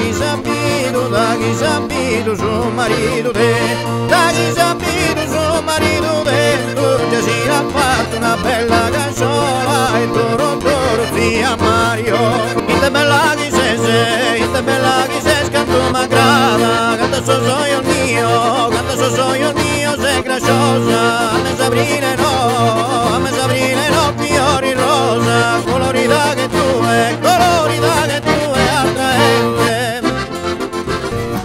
chi s'abito suo marito te, da chi s'abito suo marito te, tu già si l'ha fatto una bella cassola e tu rotto zia Mario. Inte bella chi sei, scanto magrada, canta so io mio, sei graciosa, a me Sabrina no, fiori rosa, colorita che tu è attraente.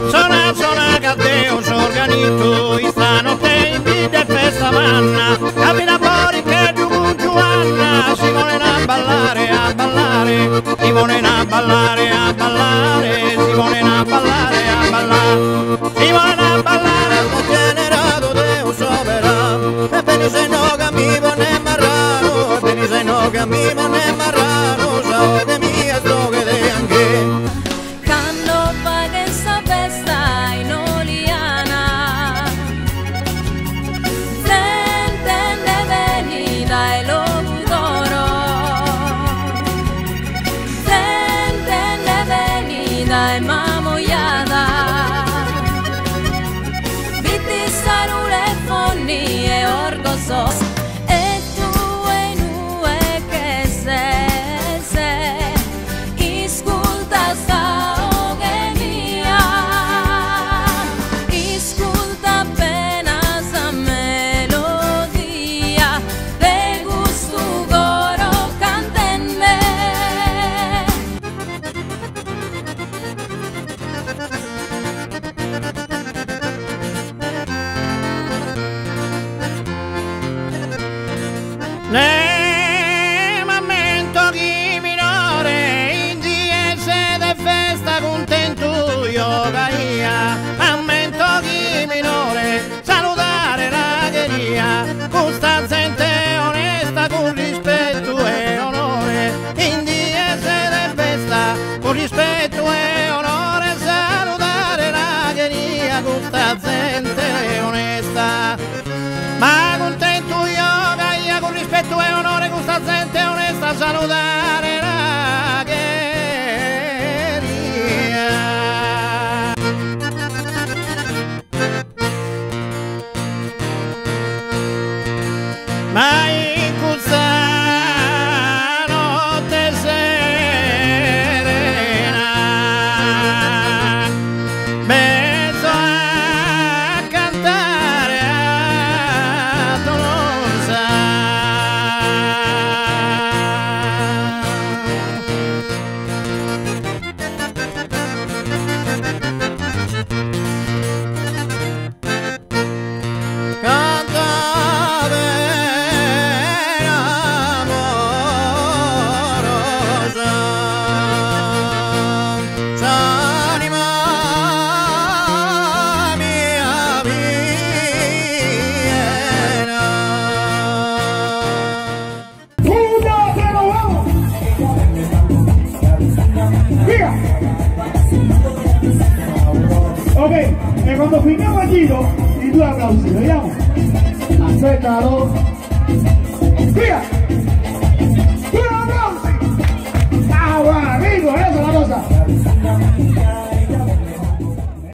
Suona che Deo s'organizzo, in stanotte in vita e festa manna, capita fuori che giù con Giovanna, si vogliono a ballare, si vogliono a ballare, si vogliono a ballare, sto generato Deo sovrano, e bene se no che mi pone marrano, e bene se no che mi pone marrano, so che mia sto che te anche. E tu e nue che se isculta sta che mia, isculta appena sa melodia, de gusto coro canta in me. Ne momento chi minore in DS de festa contento io gaia, momento chi minore salutare ragheria, con sta gente onesta con rispetto e onore, in DS de festa con rispetto e onore, salutare ragheria con sta gente onesta, ma contento io con rispetto e onore, con sta gente onesta, salutare ragheria. Ma in questa notte serena, mezzo a cantare a Tolosa. Ok, e quando finiamo il giro, i due applausi, vediamo? Aspettalo. Via! Due applausi! Ah, guarda, arrivo, adesso la cosa!